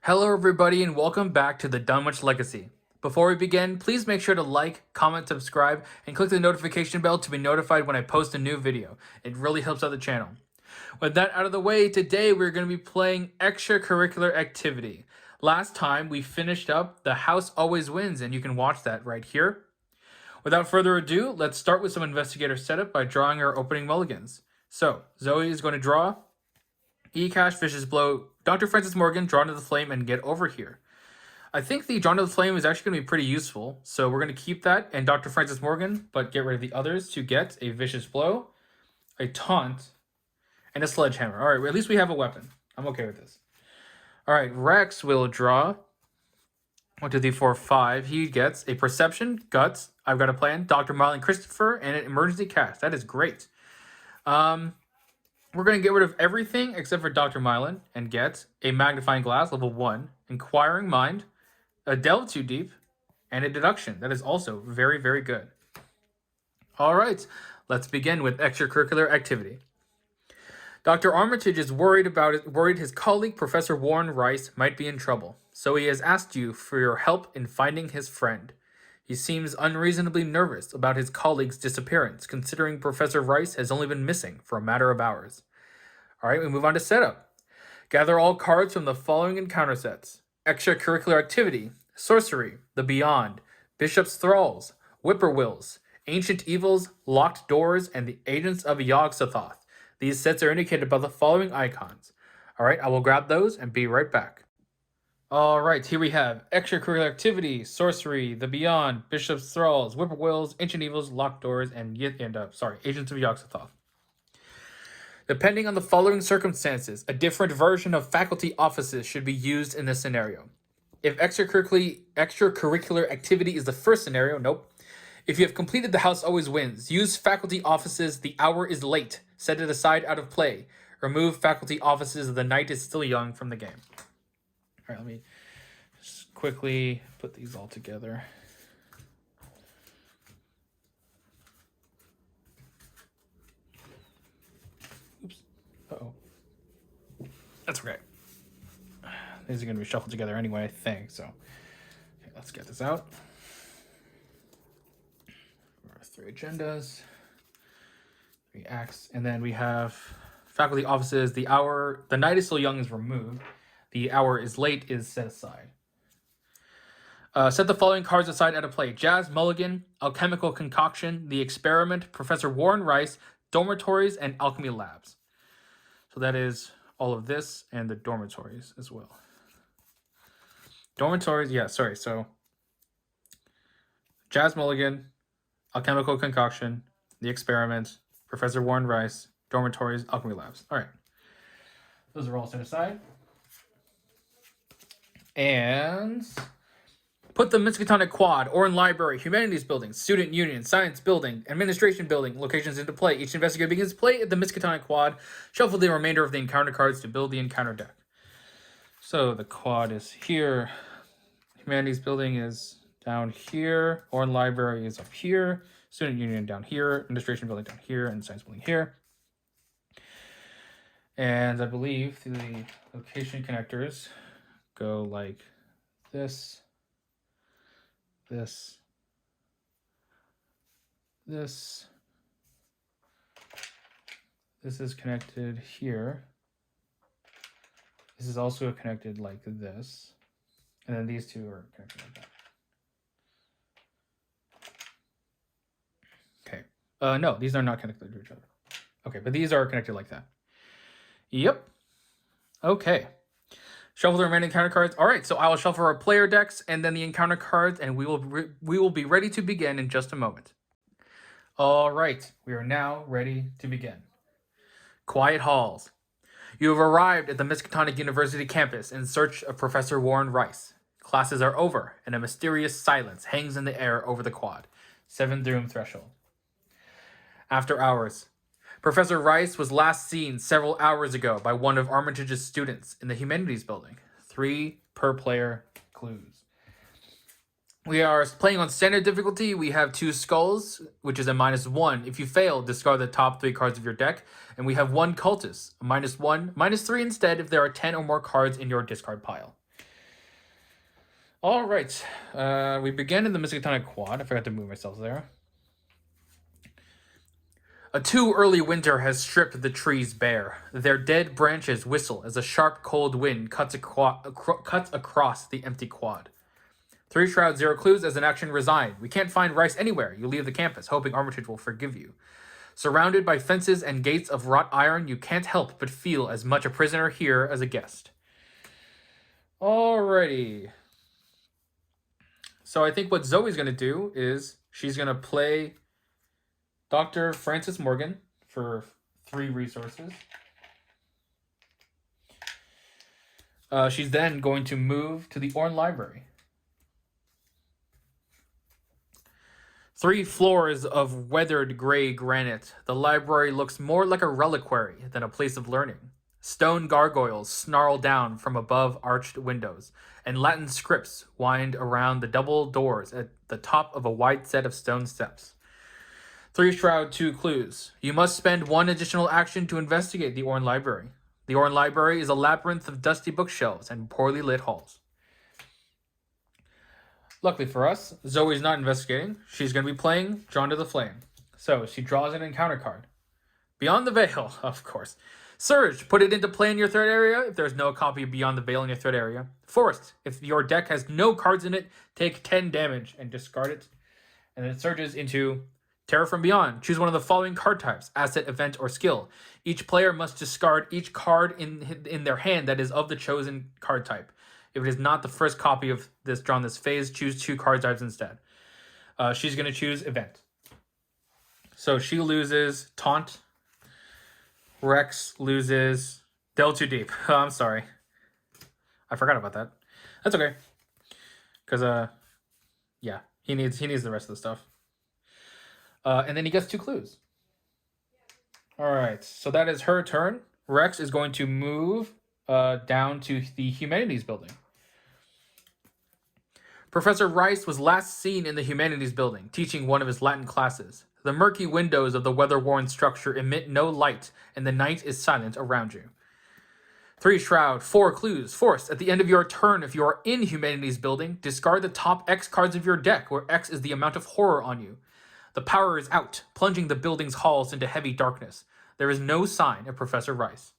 Hello everybody and welcome back to the Dunwich Legacy. Before we begin, please make sure to like, comment, subscribe, and click the notification bell to be notified when I post a new video. It really helps out the channel. With that out of the way, today we're going to be playing Extracurricular Activity. Last time we finished up The House Always Wins, and you can watch that right here. Without further ado, let's start with some Investigator Setup by drawing our opening mulligans. So, Zoe is going to draw E-Cash, Vicious Blow, Dr. Francis Morgan, Drawn to the Flame, and Get Over Here. I think the Drawn to the Flame is actually going to be pretty useful, so we're going to keep that and Dr. Francis Morgan, but get rid of the others to get a Vicious Blow, a Taunt, and a Sledgehammer. All right, well, at least we have a weapon. I'm okay with this. All right, Rex will draw 1, 2, 3, 4, 5. He gets a Perception, Guts, I've Got a Plan, Dr. Marlon Christopher, and an Emergency Cast. That is great. We're going to get rid of everything except for Dr. Mylan and get a Magnifying Glass, level 1, Inquiring Mind, a Delve Too Deep, and a Deduction. That is also very, very good. All right, let's begin with Extracurricular Activity. Dr. Armitage is worried his colleague, Professor Warren Rice, might be in trouble, so he has asked you for your help in finding his friend. He seems unreasonably nervous about his colleague's disappearance, considering Professor Rice has only been missing for a matter of hours. All right, we move on to Setup. Gather all cards from the following encounter sets: Extracurricular Activity, Sorcery, The Beyond, Bishop's Thralls, Whippoorwills, Ancient Evils, Locked Doors, and the Agents of Yog-Sothoth. These sets are indicated by the following icons. All right, I will grab those and be right back. All right, here we have Extracurricular Activity, Sorcery, The Beyond, Bishop's Thralls, Whippoorwills, Ancient Evils, Locked Doors, and Agents of Yog-Sothoth. Depending on the following circumstances, a different version of faculty offices should be used in this scenario. If extracurricular activity is the first scenario, nope. If you have completed The House Always Wins, use faculty offices The Hour is Late, set it aside out of play. Remove faculty offices The Night is Still Young from the game. All right, let me just quickly put these all together. Oops. Uh-oh. That's okay. These are going to be shuffled together anyway, I think. So, okay, let's get this out. Our 3 agendas, 3 acts, and then we have faculty offices. The night is still young is removed. The hour is late is set aside. Set the following cards aside out of play: Jazz Mulligan, Alchemical Concoction, The Experiment, Professor Warren Rice, Dormitories, and Alchemy Labs. So that is all of this and the dormitories as well. Dormitories, yeah, sorry. So Jazz Mulligan, Alchemical Concoction, The Experiment, Professor Warren Rice, Dormitories, Alchemy Labs. All right. Those are all set aside. And put the Miskatonic Quad, Orin Library, Humanities Building, Student Union, Science Building, Administration Building locations into play. Each investigator begins play at the Miskatonic Quad. Shuffle the remainder of the encounter cards to build the encounter deck. So the quad is here. Humanities Building is down here. Orin Library is up here. Student Union down here. Administration Building down here. And Science Building here. And I believe the location connectors go like this, this, this. This is connected here. This is also connected like this. And then these two are connected like that. Okay. No, these are not connected to each other. Okay, but these are connected like that. Yep. Okay. Shuffle the remaining encounter cards. All right, so I will shuffle our player decks and then the encounter cards, and we will be ready to begin in just a moment. All right, we are now ready to begin. Quiet Halls. You have arrived at the Miskatonic University campus in search of Professor Warren Rice. Classes are over, and a mysterious silence hangs in the air over the quad. 7th room threshold. After hours. Professor Rice was last seen several hours ago by one of Armitage's students in the Humanities Building. 3 per player clues. We are playing on standard difficulty. We have 2 skulls, which is a -1. If you fail, discard the top 3 cards of your deck. And we have 1 cultist, a -1, -3 instead if there are 10 or more cards in your discard pile. All right. We began in the Miskatonic Quad. I forgot to move myself there. A too early winter has stripped the trees bare. Their dead branches whistle as a sharp, cold wind cuts across the empty quad. 3 Shroud, 0 clues as an action resign. We can't find Rice anywhere. You leave the campus, hoping Armitage will forgive you. Surrounded by fences and gates of wrought iron, you can't help but feel as much a prisoner here as a guest. Alrighty. So I think what Zoe's going to do is she's going to play Dr. Francis Morgan for 3 resources. She's then going to move to the Orne Library. 3 floors of weathered gray granite. The library looks more like a reliquary than a place of learning. Stone gargoyles snarl down from above arched windows, and Latin scripts wind around the double doors at the top of a wide set of stone steps. 3 Shroud, 2 clues. You must spend 1 additional action to investigate the Orne Library. The Orne Library is a labyrinth of dusty bookshelves and poorly lit halls. Luckily for us, Zoe's not investigating. She's going to be playing Drawn to the Flame. So she draws an encounter card. Beyond the Veil, of course. Surge, put it into play in your threat area if there's no copy of Beyond the Veil in your threat area. Forced, if your deck has no cards in it, take 10 damage and discard it. And then it surges into Terror from Beyond. Choose one of the following card types: asset, event, or skill. Each player must discard each card in their hand that is of the chosen card type. If it is not the first copy of this drawn this phase, choose 2 card types instead. She's going to choose event. So she loses Taunt. Rex loses Delve Too Deep. Oh, I'm sorry. I forgot about that. That's okay. Because, yeah, he needs the rest of the stuff. And then he gets 2 clues. All right, so that is her turn. Rex is going to move down to the Humanities building. Professor Rice was last seen in the Humanities building, teaching one of his Latin classes. The murky windows of the weather-worn structure emit no light, and the night is silent around you. 3 Shroud, 4 clues. Forced, at the end of your turn, if you are in Humanities building, discard the top X cards of your deck, where X is the amount of horror on you. The power is out, plunging the building's halls into heavy darkness. There is no sign of Professor Rice.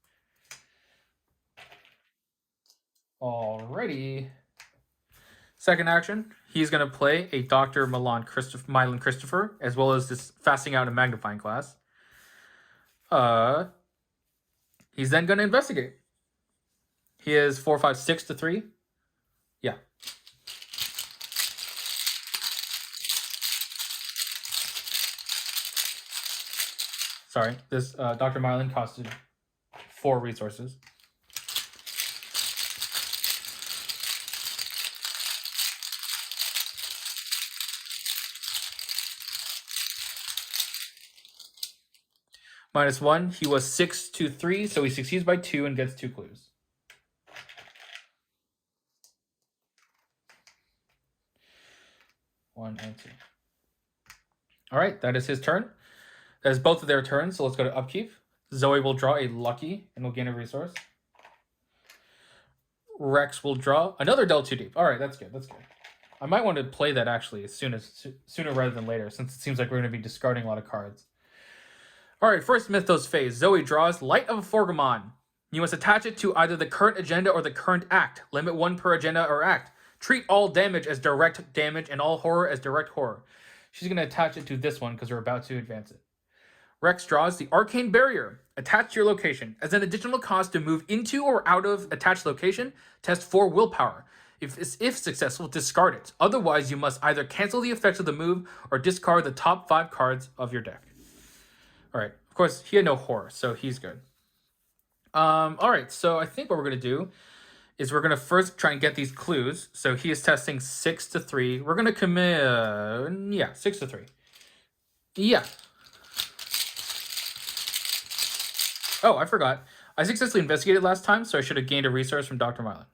Alrighty. Second action, he's going to play a Dr. Mylan Christopher, as well as this Fasting Out and Magnifying class. He's then going to investigate. He is 4, 5, 6 to 3. Yeah. Sorry, this Dr. Mylan costed 4 resources. -1, he was 6 to 3, so he succeeds by 2 and gets 2 clues. One and 2. All right, that is his turn. That is both of their turns, so let's go to upkeep. Zoe will draw a Lucky and will gain a resource. Rex will draw another Delve Too Deep. All right, that's good. That's good. I might want to play that actually sooner rather than later, since it seems like we're going to be discarding a lot of cards. All right, first Mythos phase. Zoe draws Light of Forgamon. You must attach it to either the current agenda or the current act. Limit 1 per agenda or act. Treat all damage as direct damage and all horror as direct horror. She's going to attach it to this one because we're about to advance it. Rex draws the Arcane Barrier. Attach to your location. As an additional cost to move into or out of attached location, test 4 willpower. If successful, discard it. Otherwise, you must either cancel the effects of the move or discard the top 5 cards of your deck. All right. Of course, he had no horror, so he's good. All right. So I think what we're going to do is we're going to first try and get these clues. So he is testing 6 to 3. We're going to commit... 6 to 3. Yeah. Oh, I forgot. I successfully investigated last time, so I should have gained a resource from Dr. Mylan.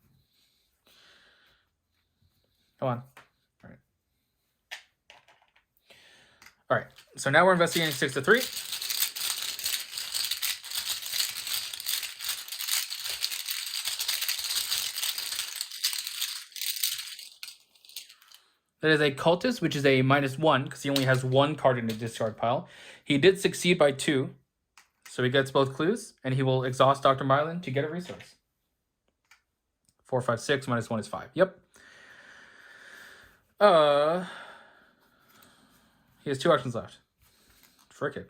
Come on. All right. All right. So now we're investigating 6 to 3. That is a cultist, which is a -1, because he only has 1 card in the discard pile. He did succeed by 2, so he gets both clues, and he will exhaust Dr. Mylan to get a resource. 4, 5, 6, -1 is 5. Yep. He has 2 actions left. Frick it.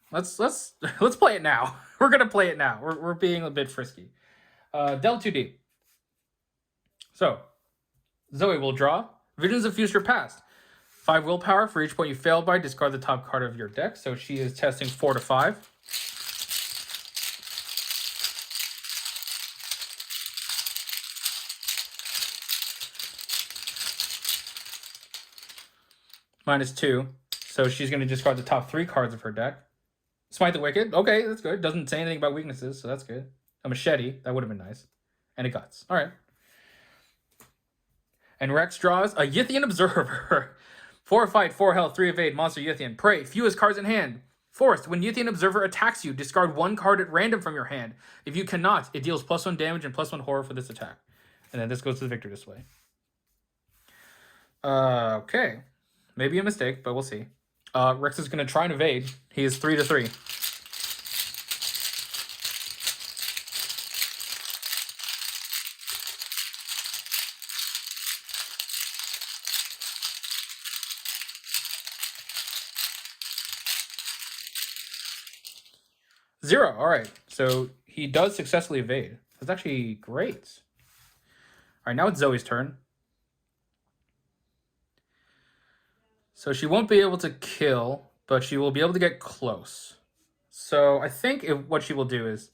Let's play it now. We're gonna play it now. We're being a bit frisky. Delve too deep. So, Zoe will draw Visions of Future Past. 5 willpower. For each point you fail by, discard the top card of your deck. So she is testing 4 to 5. -2. So she's going to discard the top 3 cards of her deck. Smite the Wicked. Okay, that's good. Doesn't say anything about weaknesses, so that's good. A Machete. That would have been nice. And a Guts. All right. And Rex draws a Yithian Observer. 4 fight, 4 health, 3 evade, monster Yithian. Prey, fewest cards in hand. Forced, when Yithian Observer attacks you, discard 1 card at random from your hand. If you cannot, it deals +1 damage and +1 horror for this attack. And then this goes to the victor display. Okay. Maybe a mistake, but we'll see. Rex is going to try and evade. He is 3 to 3. Zero. All right. So he does successfully evade. That's actually great. All right. Now it's Zoe's turn. So she won't be able to kill, but she will be able to get close. So I think what she will do is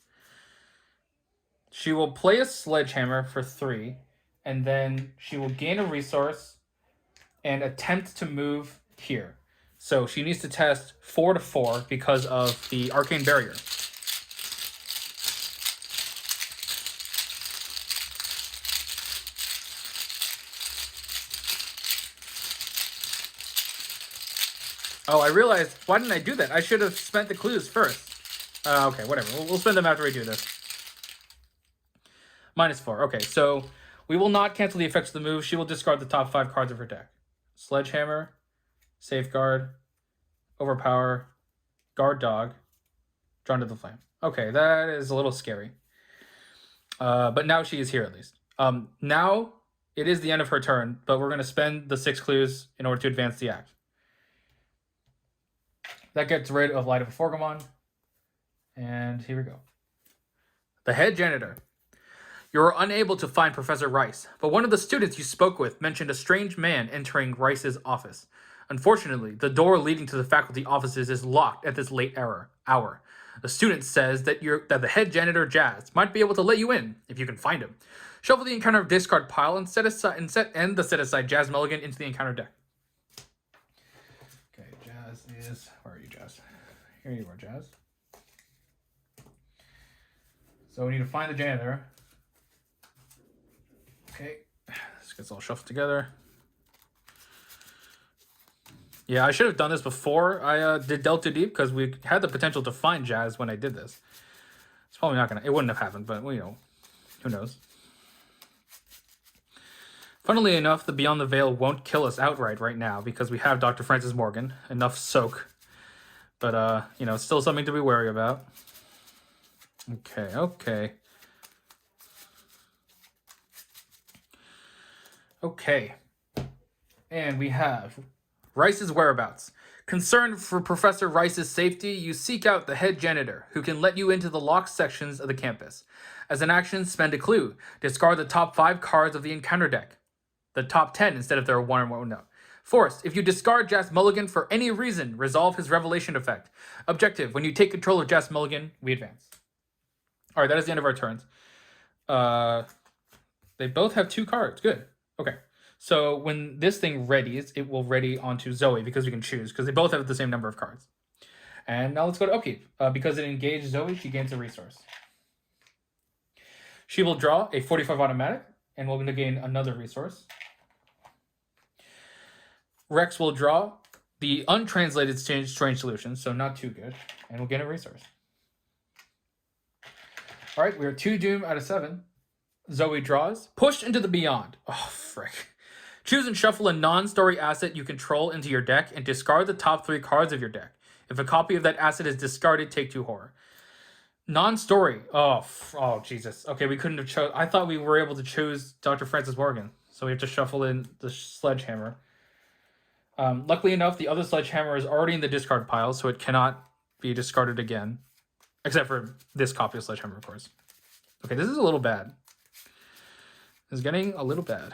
she will play a Sledgehammer for 3, and then she will gain a resource and attempt to move here. So she needs to test 4 to 4 because of the Arcane Barrier. Oh, I realized, why didn't I do that? I should have spent the clues first. Okay, whatever. We'll spend them after we do this. -4. Okay, so we will not cancel the effects of the move. She will discard the top 5 cards of her deck. Sledgehammer, Safeguard, Overpower, Guard Dog, Drawn to the Flame. Okay, that is a little scary. But now she is here at least. Now it is the end of her turn, but we're going to spend the 6 clues in order to advance the act. That gets rid of Light of a Forgamon. And here we go. The Head Janitor. You are unable to find Professor Rice, but one of the students you spoke with mentioned a strange man entering Rice's office. Unfortunately, the door leading to the faculty offices is locked at this late hour. The student says that the head janitor, Jazz, might be able to let you in, if you can find him. Shuffle the encounter discard pile and set aside Jazz Mulligan into the encounter deck. Okay, Jazz is... Where are you, Jazz? Here you are, Jazz. So we need to find the janitor. Okay, this gets all shuffled together. Yeah, I should have done this before I did Delve Too Deep, because we had the potential to find Jazz when I did this. It's probably not it wouldn't have happened, but, well, you know, who knows. Funnily enough, the Beyond the Veil won't kill us outright right now, because we have Dr. Francis Morgan, enough soak. But, you know, still something to be wary about. Okay. And we have Rice's whereabouts. Concerned for Professor Rice's safety, you seek out the head janitor, who can let you into the locked sections of the campus. As an action, spend a clue. Discard the top 5 cards of the encounter deck. The top 10 instead of their 1 or 1. No. Forced, if you discard Jazz Mulligan for any reason, resolve his revelation effect. Objective, when you take control of Jazz Mulligan, we advance. Alright, that is the end of our turns. They both have 2 cards. Good. Okay. So when this thing readies, it will ready onto Zoe, because we can choose, because they both have the same number of cards. And now let's go to Upkeep. Because it engaged Zoe, she gains a resource. She will draw a 45 automatic, and we're going to gain another resource. Rex will draw the untranslated strange solution, so not too good, and we'll get a resource. All right, we are 2 doom out of 7. Zoe draws. Pushed into the beyond. Oh, frick. Choose and shuffle a non-story asset you control into your deck and discard the top 3 cards of your deck. If a copy of that asset is discarded, take 2 horror. Non-story. Oh, Jesus. Okay, we couldn't have chose. I thought we were able to choose Dr. Francis Morgan, so we have to shuffle in the sledgehammer. Luckily enough, the other sledgehammer is already in the discard pile, so it cannot be discarded again. Except for this copy of sledgehammer, of course. Okay, this is a little bad. It's getting a little bad.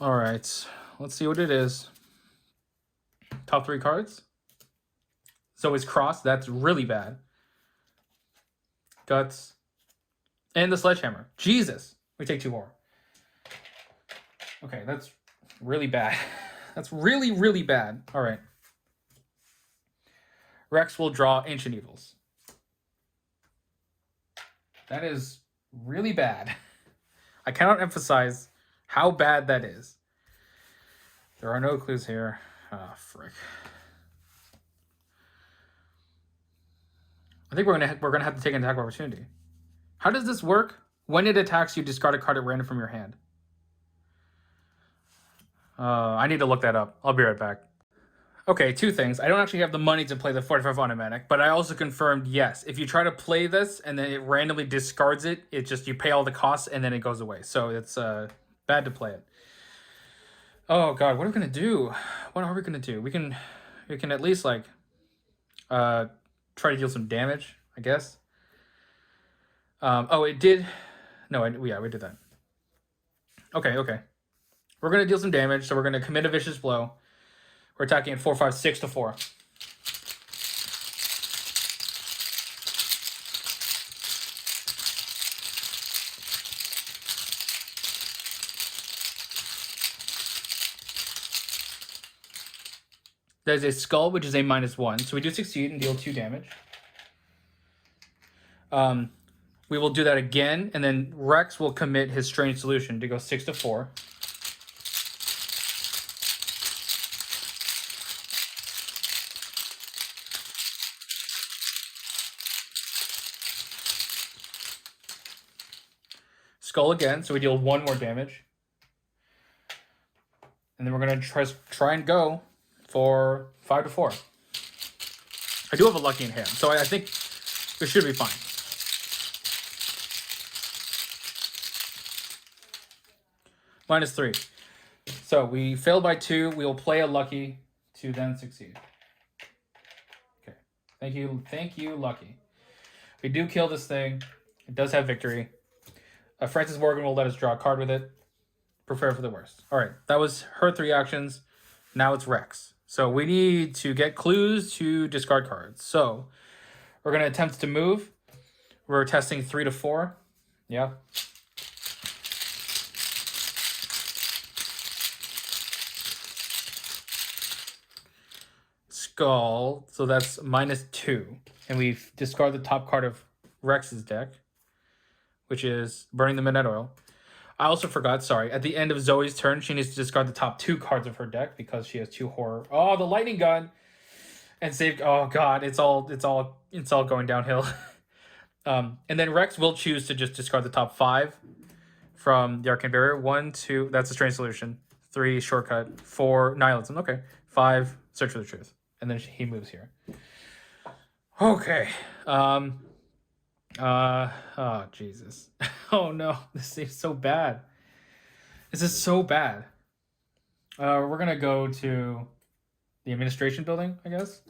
All right, let's see what it is. Top 3 cards. Zoe's Cross, that's really bad. Guts. And the sledgehammer. Jesus. We take 2 more. Okay, that's really bad. That's really, really bad. All right. Rex will draw Ancient Evils. That is really bad. I cannot emphasize how bad that is. There are no clues here. Ah, frick. I think we're gonna have to take an attack of opportunity. How does this work? When it attacks you, discard a card at random from your hand. I need to look that up. I'll be right back. Okay, 2 things. I don't actually have the money to play the 45 automatic, but I also confirmed, yes, if you try to play this and then it randomly discards it, you pay all the costs and then it goes away. So it's bad to play it. Oh god, what are we gonna do? What are we gonna do? We can at least like try to deal some damage, I guess. Oh, it did. No, yeah, we did that. Okay. We're gonna deal some damage, so we're gonna commit a vicious blow. We're attacking at 4, 5, 6 to 4. There's a skull, which is a -1. So we do succeed and deal 2 damage. We will do that again, and then Rex will commit his Strange Solution to go 6 to 4. Skull again, so we deal 1 more damage. And then we're going to try and go for 5 to 4. I do have a lucky in hand, so I think this should be fine. -3. So we failed by 2. We will play a lucky to then succeed. Okay. Thank you, lucky. We do kill this thing. It does have victory. Francis Morgan will let us draw a card with it. Prepare for the worst. All right, that was her 3 actions. Now it's Rex. So we need to get clues to discard cards. So we're going to attempt to move. We're testing 3 to 4. Yeah. Skull. So that's -2. And we discard the top card of Rex's deck, which is Burning the Midnight Oil. I also forgot, sorry. At the end of Zoe's turn, she needs to discard the top 2 cards of her deck because she has 2 horror. Oh, the lightning gun! And save. Oh god, it's all going downhill. And then Rex will choose to just discard the top 5 from the Arcane Barrier. 1, 2. That's a Strange Solution. 3, Shortcut. 4, Nihilism. Okay. 5, Search for the Truth. And then he moves here. Okay. Oh, Jesus. Oh, no. This is so bad. This is so bad. We're going to go to the administration building, I guess.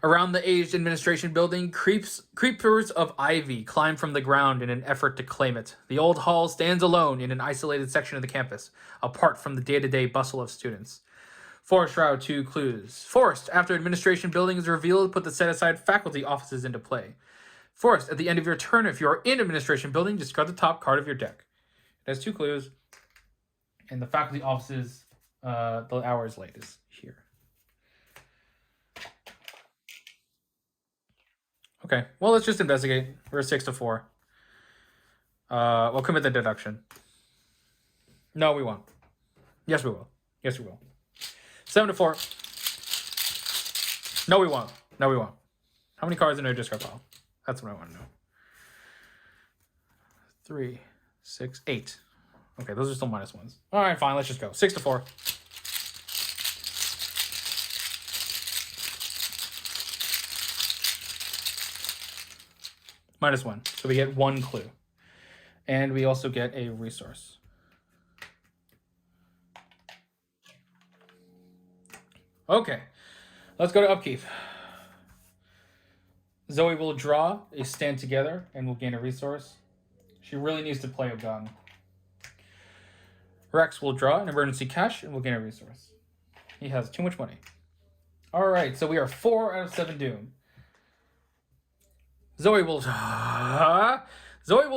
Around the aged administration building, creepers of ivy climb from the ground in an effort to claim it. The old hall stands alone in an isolated section of the campus, apart from the day-to-day bustle of students. Forest Shroud 2 clues. Forest, after administration building is revealed, put the set-aside faculty offices into play. Forest, at the end of your turn, if you are in administration building, discard the top card of your deck. It has 2 clues. And the faculty offices, the hour is late is here. Okay, well, let's just investigate. We're 6 to 4. We'll commit the deduction. No, we won't. Yes, we will. 7 to 4. No, we won't. No, we won't. How many cards in her discard pile? That's what I want to know. 3, 6, 8. Okay, those are still -1s. All right, fine. Let's just go. 6 to 4. -1. So we get 1 clue. And we also get a resource. Okay. Let's go to upkeep. Zoe will draw a stand together and will gain a resource. She really needs to play a gun. Rex will draw an emergency cash and will gain a resource. He has too much money. All right, so we are 4 out of 7 doom. Zoe will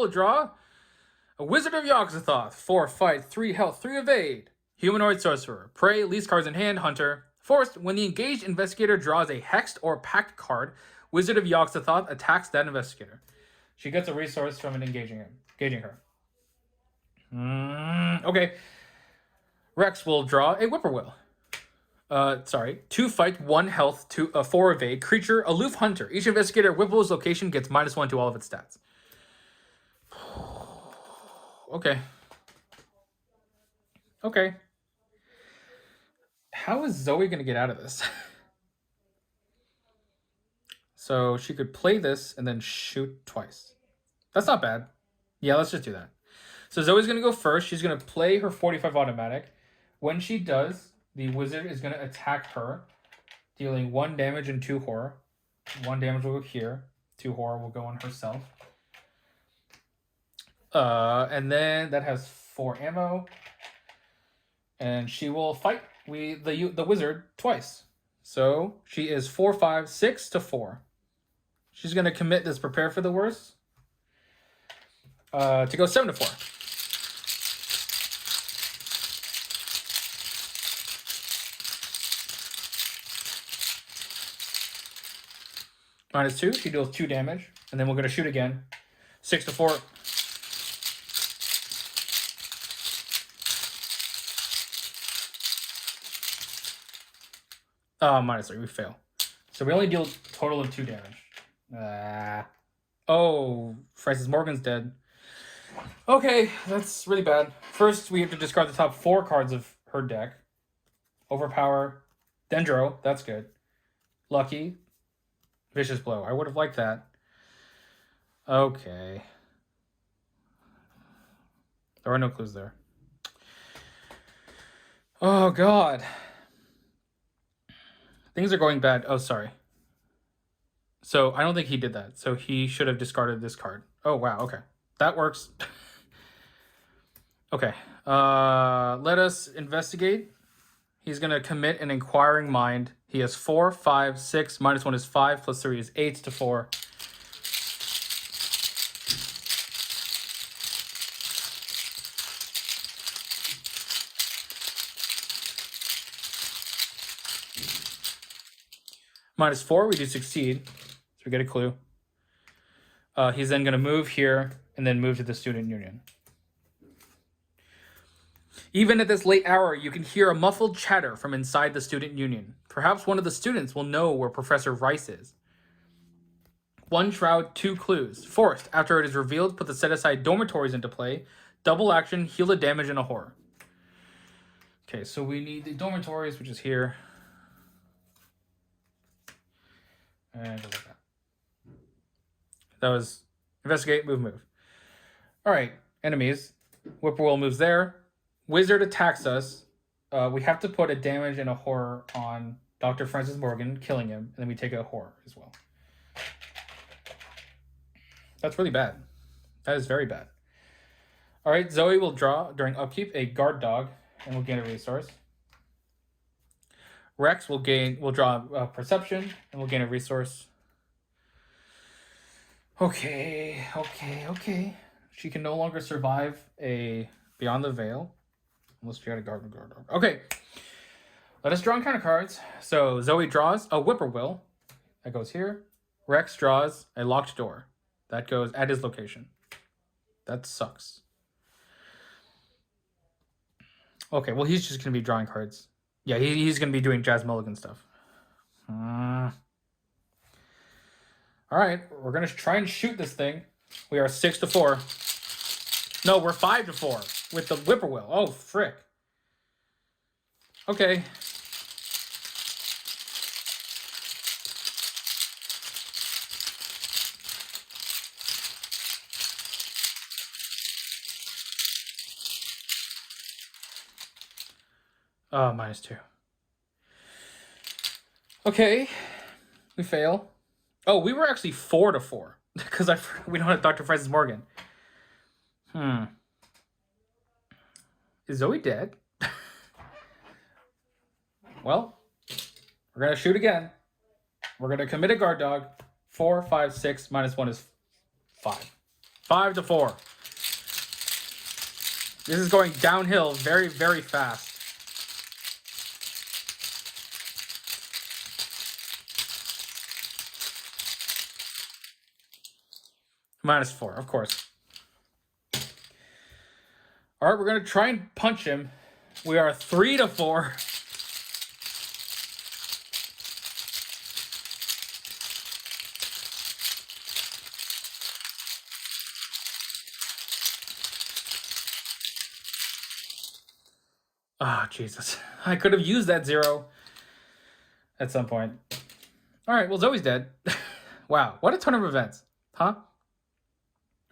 draw a Wizard of Yogg-Sothoth. 4 fight, 3 health, 3 evade. Humanoid sorcerer. Prey, least cards in hand, hunter. Forced, when the engaged investigator draws a hexed or pact card, Wizard of Yogg-Sothoth attacks that investigator. She gets a resource from it engaging her. Okay. Rex will draw a whippoorwill. 2 fight, 1 health, 4 evade. Creature, aloof hunter. Each investigator whippoorwill's location gets -1 to all of its stats. Okay. How is Zoe going to get out of this? So she could play this and then shoot twice. That's not bad. Yeah, let's just do that. So Zoe's going to go first. She's going to play her 45 automatic. When she does, the wizard is going to attack her, dealing 1 damage and 2 horror. 1 damage will go here. 2 horror will go on herself. And then that has 4 ammo. And she will fight the wizard twice. So she is 4, 5, 6 to 4. She's going to commit this prepare for the worst. To go 7 to 4. -2, she deals 2 damage, and then we're going to shoot again. 6 to 4. -3, we fail. So we only deal a total of 2 damage. Oh, Francis Morgan's dead. Okay, that's really bad. First, we have to discard the top 4 cards of her deck. Overpower. Dendro, that's good. Lucky. Vicious Blow. I would have liked that. Okay. There are no clues there. Oh, God. Things are going bad. Oh, sorry. So, I don't think he did that. So, he should have discarded this card. Oh, wow. Okay. That works. Okay. Let us investigate. He's going to commit an Inquiring Mind. He has 4, 5, 6. -1 is 5. +3 is 8 to 4. -4, we do succeed. So we get a clue. He's then going to move here and then move to the student union. Even at this late hour, you can hear a muffled chatter from inside the student union. Perhaps one of the students will know where Professor Rice is. 1 shroud, 2 clues. Forced, after it is revealed, put the set-aside dormitories into play. Double action, heal the damage and a horror. Okay, so we need the dormitories, which is here. And just like that. That was investigate, move. All right, enemies. Whippoorwill moves there. Wizard attacks us. We have to put a damage and a horror on Dr. Francis Morgan, killing him, and then we take a horror as well. That's really bad. That is very bad. All right, Zoe will draw during upkeep a guard dog, and will gain a resource. Rex will draw perception, and will gain a resource. Okay. She can no longer survive a Beyond the Veil. Unless she got a guard dog. Okay. Let us draw encounter cards. So Zoe draws a whippoorwill. That goes here. Rex draws a locked door. That goes at his location. That sucks. Okay, well, he's just going to be drawing cards. Yeah, he's going to be doing Jazz Mulligan stuff. All right, we're going to try and shoot this thing. We are 6-4. No, we're 5-4 with the whippoorwill. Oh, frick. Okay. Oh, -2. Okay. We fail. Oh, we were actually 4-4 because we don't have Dr. Francis Morgan. Is Zoe dead? Well, we're going to shoot again. We're going to commit a guard dog. 4, 5, 6, -1 is 5. 5-4. This is going downhill very, very fast. -4, of course. All right, we're going to try and punch him. We are 3-4. Oh, Jesus. I could have used that 0 at some point. All right, well, Zoe's dead. Wow, what a turn of events. Huh?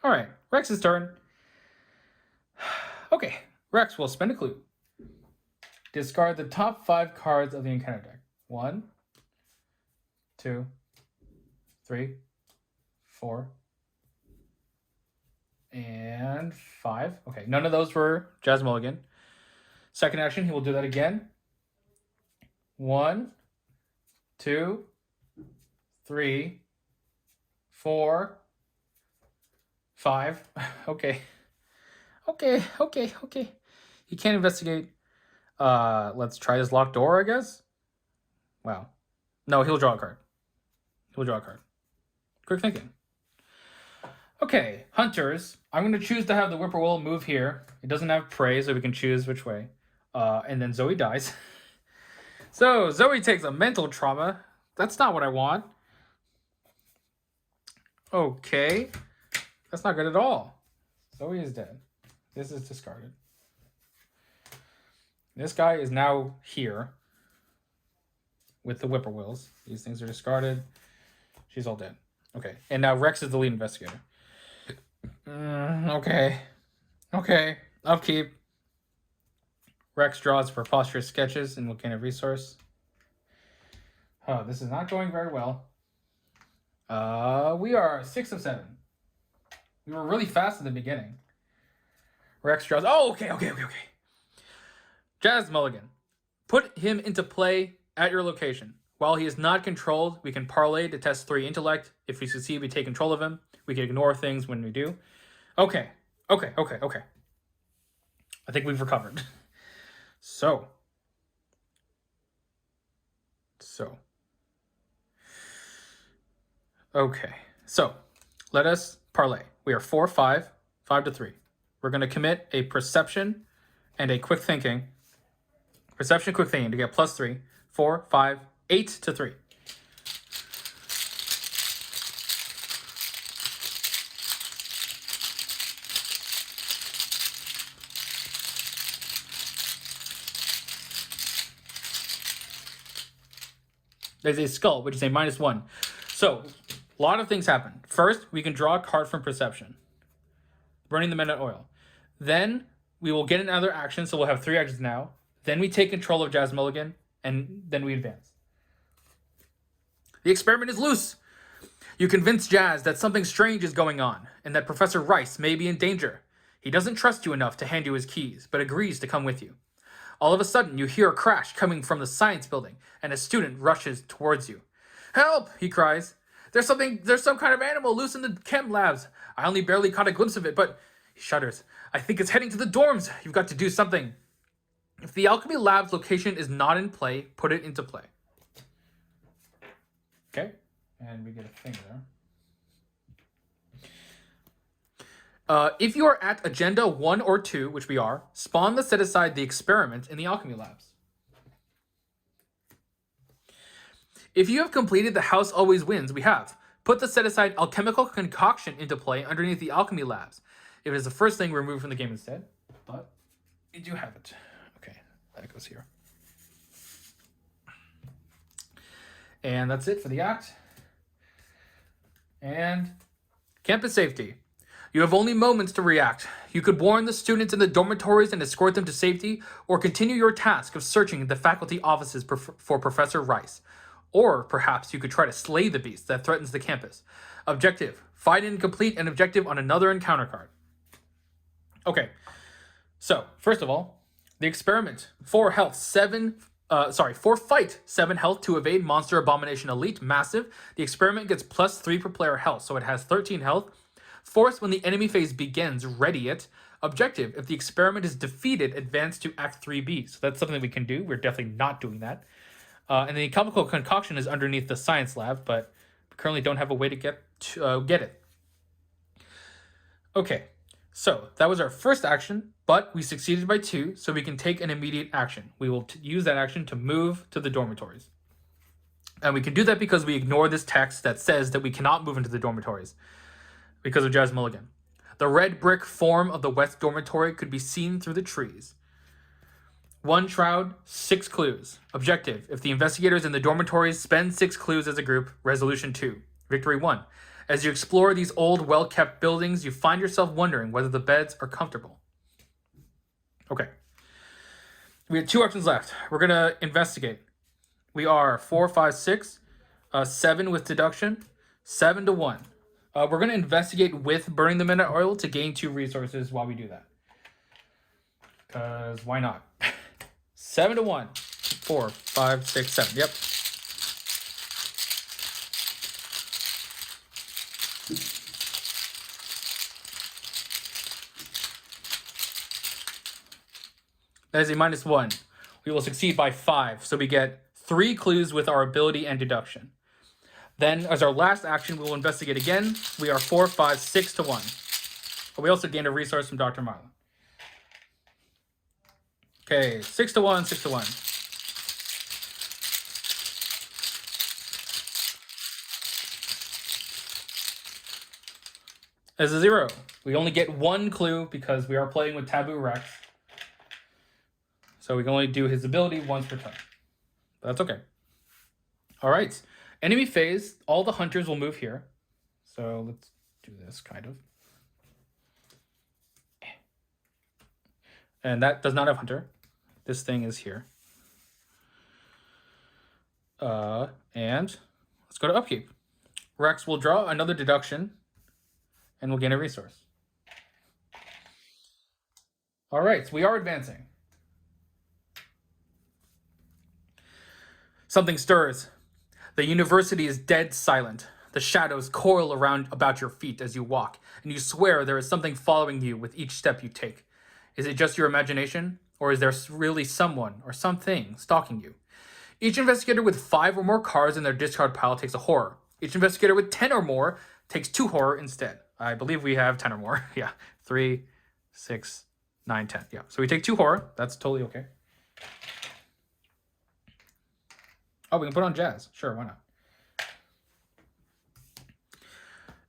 All right, Rex's turn. Okay, Rex will spend a clue. Discard the top 5 cards of the encounter deck. 1, 2, 3, 4, and 5. Okay, none of those were Jazz Mulligan. Second action, he will do that again. 1, 2, 3, 4, 5. Okay. Okay. He can't investigate. Let's try this locked door, I guess. Wow. No, he'll draw a card. Quick thinking. Okay, hunters. I'm going to choose to have the whippoorwill move here. It doesn't have prey, so we can choose which way. And then Zoe dies. So, Zoe takes a mental trauma. That's not what I want. Okay. That's not good at all. Zoe is dead. This is discarded. This guy is now here with the whippoorwills. These things are discarded. She's all dead. Okay. And now Rex is the lead investigator. Okay. Upkeep. Rex draws preposterous sketches in Volcano Resource. Oh, this is not going very well. We are 6 of 7. We were really fast in the beginning. Rex draws. Oh, okay. Jazz Mulligan. Put him into play at your location. While he is not controlled, we can parlay to test 3 intellect. If we succeed, we take control of him. We can ignore things when we do. Okay. I think we've recovered. So. Okay. So, let us parlay. We are 4-5, 5-3. We're going to commit a perception and a quick thinking. Perception, quick thinking to get +3, 4, 5, 8-3. There's a skull, which is a -1. So, a lot of things happen. First, we can draw a card from perception. Burning the midnight oil. Then, we will get another action, so we'll have 3 actions now. Then we take control of Jazz Mulligan, and then we advance. The experiment is loose. You convince Jazz that something strange is going on, and that Professor Rice may be in danger. He doesn't trust you enough to hand you his keys, but agrees to come with you. All of a sudden, you hear a crash coming from the science building, and a student rushes towards you. "Help!" he cries. There's some kind of animal loose in the chem labs. I only barely caught a glimpse of it, but..." He shudders. "I think it's heading to the dorms. You've got to do something. If the alchemy lab's location is not in play, put it into play." Okay, and we get a thing there. If you are at Agenda 1 or 2, which we are, spawn the set aside the experiment in the alchemy labs. If you have completed the house always wins, we have put the set-aside alchemical concoction into play underneath the alchemy labs. If it is the first thing, remove from the game instead. But we do have it. Okay, that goes here. And that's it for the act. And campus safety. You have only moments to react. You could warn the students in the dormitories and escort them to safety, or continue your task of searching the faculty offices for Professor Rice. Or perhaps you could try to slay the beast that threatens the campus. Objective: find and complete an objective on another encounter card. Okay, so first of all, the experiment. 4 health, 4 fight, 7 health to evade monster abomination elite, massive. The experiment gets +3 per player health, so it has 13 health. Force when the enemy phase begins, ready it. Objective: if the experiment is defeated, advance to Act 3B. So that's something we can do. We're definitely not doing that. And the alchemical concoction is underneath the science lab, but we currently don't have a way to get it. Okay, so that was our first action, but we succeeded by 2, so we can take an immediate action. We will use that action to move to the dormitories. And we can do that because we ignore this text that says that we cannot move into the dormitories because of Jazz Mulligan. The red brick form of the west dormitory could be seen through the trees. 1 shroud, 6 clues. Objective: if the investigators in the dormitories spend 6 clues as a group, resolution 2. Victory 1. As you explore these old, well-kept buildings, you find yourself wondering whether the beds are comfortable. Okay. We have 2 options left. We're going to investigate. We are 4, 5, 6, 7 with deduction, 7 to 1. We're going to investigate with burning the midnight oil to gain 2 resources while we do that. Because why not? 7 to 1. 4, 5, 6, 7. Yep. That is a -1. We will succeed by 5, so we get 3 clues with our ability and deduction. Then, as our last action, we will investigate again. We are 4, 5, 6 to 1. But we also gained a resource from Dr. Marlin. Okay, 6 to 1, 6 to 1. As a 0, we only get 1 clue because we are playing with Taboo Rex. So we can only do his ability once per turn. That's okay. All right. Enemy phase, all the hunters will move here. So let's do this, kind of. And that does not have hunter. This thing is here. And let's go to upkeep. Rex will draw another deduction, and we'll gain a resource. All right, so we are advancing. Something stirs. The university is dead silent. The shadows coil around about your feet as you walk, and you swear there is something following you with each step you take. Is it just your imagination, or is there really someone or something stalking you? Each investigator with 5 or more cards in their discard pile takes a horror. Each investigator with 10 or more takes 2 horror instead. I believe we have 10 or more. Yeah, 3, 6, 9, 10. Yeah, so we take 2 horror. That's totally okay. Oh, we can put on Jazz. Sure, why not?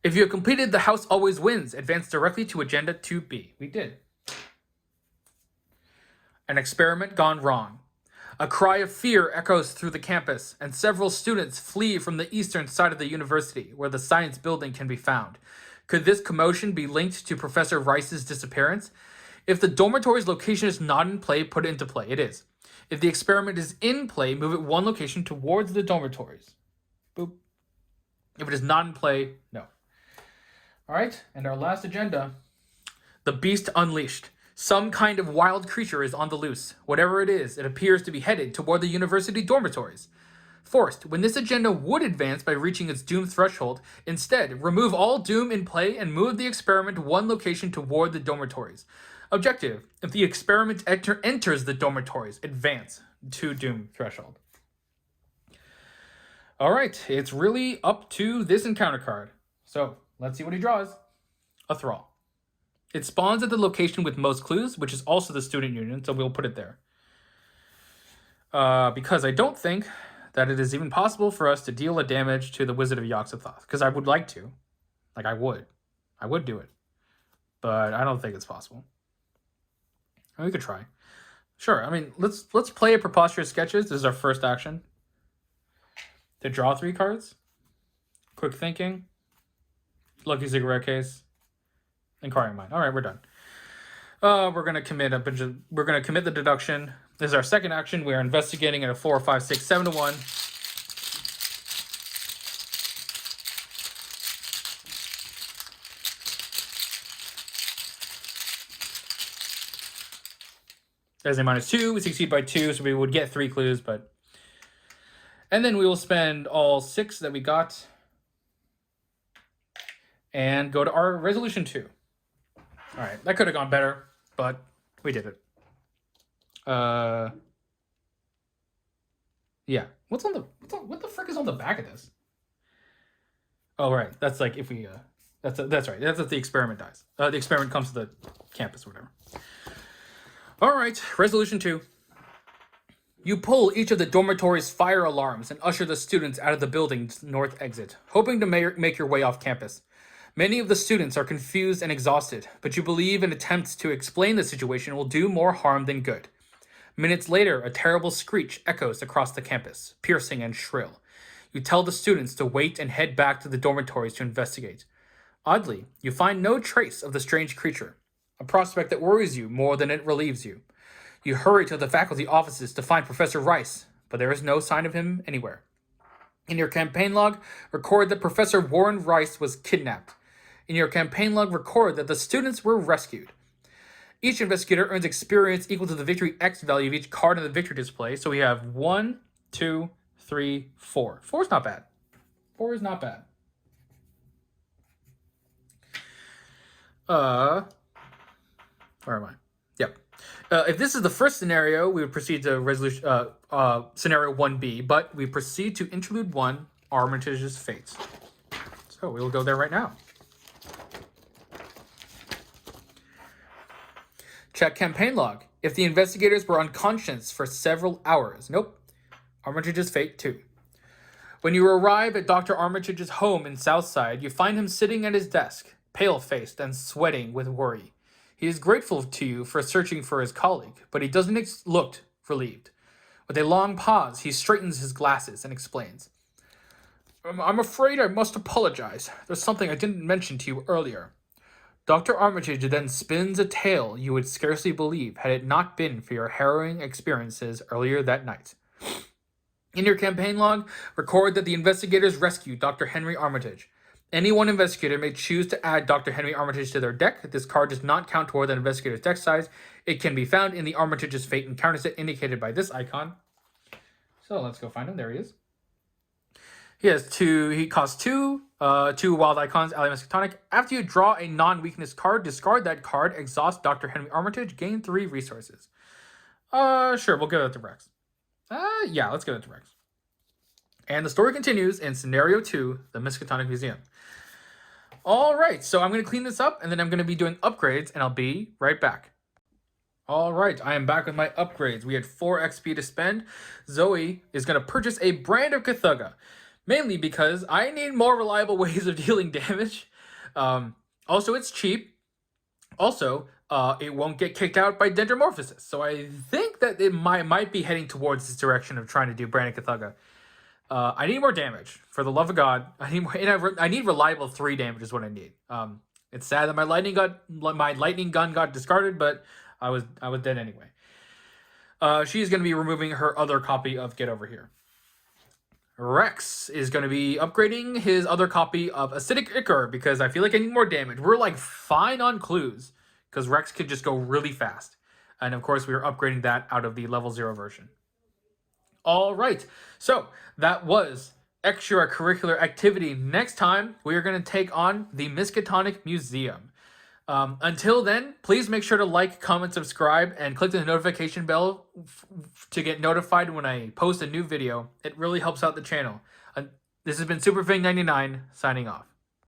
If you have completed the house always wins, advance directly to agenda 2B. We did. An experiment gone wrong. A cry of fear echoes through the campus, and several students flee from the eastern side of the university, where the science building can be found. Could this commotion be linked to Professor Rice's disappearance? If the dormitory's location is not in play, put it into play. It is. If the experiment is in play, move it 1 location towards the dormitories. Boop. If it is not in play, no. All right, and our last agenda. The Beast Unleashed. Some kind of wild creature is on the loose. Whatever it is, it appears to be headed toward the university dormitories. Forced, when this agenda would advance by reaching its doom threshold, instead, remove all doom in play and move the experiment 1 location toward the dormitories. Objective, if the experiment enters the dormitories, advance to doom threshold. All right, it's really up to this encounter card. So let's see what he draws. A Thrall. It spawns at the location with most clues, which is also the student union, so we'll put it there. Because I don't think that it is even possible for us to deal a damage to the Wizard of Yog-Sothoth. Because I would like to. Like, I would. I would do it. But I don't think it's possible. We could try. Sure, I mean, let's play a Preposterous Sketches. This is our first action. To draw 3 cards. Quick Thinking. Lucky Cigarette Case. Inquiring Mind. All right, we're done. We're gonna commit the deduction. This is our second action. We are investigating at a 4, 5, 6, 7 to 1. There's a -2. We succeed by 2, so we would get 3 clues, but... And then we will spend all 6 that we got and go to our resolution 2. All right, that could have gone better, but we did it. Yeah. What the frick is on the back of this? Oh, right. That's like if we that's right. That's if the experiment dies. The experiment comes to the campus or whatever. All right, resolution 2. You pull each of the dormitory's fire alarms and usher the students out of the building's north exit, hoping to make your way off campus. Many of the students are confused and exhausted, but you believe an attempt to explain the situation will do more harm than good. Minutes later, a terrible screech echoes across the campus, piercing and shrill. You tell the students to wait and head back to the dormitories to investigate. Oddly, you find no trace of the strange creature, a prospect that worries you more than it relieves you. You hurry to the faculty offices to find Professor Rice, but there is no sign of him anywhere. In your campaign log, record that Professor Warren Rice was kidnapped. In your campaign log, record that the students were rescued. Each investigator earns experience equal to the victory X value of each card in the victory display. So we have 1, 2, 3, 4. 4 is not bad. 4 is not bad. Where am I? Yep. If this is the first scenario, we would proceed to resolution scenario 1B, but we proceed to Interlude 1, Armitage's Fate. So we will go there right now. Check campaign log. If the investigators were unconscious for several hours. Nope. Armitage's Fate 2. When you arrive at Dr. Armitage's home in Southside, you find him sitting at his desk, pale-faced and sweating with worry. He is grateful to you for searching for his colleague, but he doesn't look relieved. With a long pause, he straightens his glasses and explains. I'm afraid I must apologize. There's something I didn't mention to you earlier. Dr. Armitage then spins a tale you would scarcely believe had it not been for your harrowing experiences earlier that night. In your campaign log, record that the investigators rescued Dr. Henry Armitage. Any one investigator may choose to add Dr. Henry Armitage to their deck. This card does not count toward the investigator's deck size. It can be found in the Armitage's Fate encounter set indicated by this icon. So let's go find him. There he is. He costs 2 wild icons, ally Miskatonic. After you draw a non-weakness card, discard that card, exhaust Dr. Henry Armitage, gain 3 resources. Sure, we'll give it to Rex. Yeah, let's give it to Rex. And the story continues in Scenario 2, the Miskatonic Museum. All right, so I'm going to clean this up, and then I'm going to be doing upgrades, and I'll be right back. All right, I am back with my upgrades. We had 4 XP to spend. Zoe is going to purchase a brand of Cthugha, mainly because I need more reliable ways of dealing damage. Also, it's cheap. Also, it won't get kicked out by Dendromorphosis. So I think that it might be heading towards this direction of trying to do brand of Cthugha. I need more damage. For the love of God, I need more. And I need reliable 3 damage is what I need. It's sad that my lightning gun got discarded, but I was dead anyway. She's going to be removing her other copy of Get Over Here. Rex is going to be upgrading his other copy of Acidic Ichor because I feel like I need more damage. We're like fine on clues because Rex could just go really fast. And of course, we are upgrading that out of the level 0 version. All right, so that was extracurricular activity. Next time, we are going to take on the Miskatonic Museum. Until then, please make sure to like, comment, subscribe, and click the notification bell to get notified when I post a new video. It really helps out the channel. This has been SuperFang99, signing off.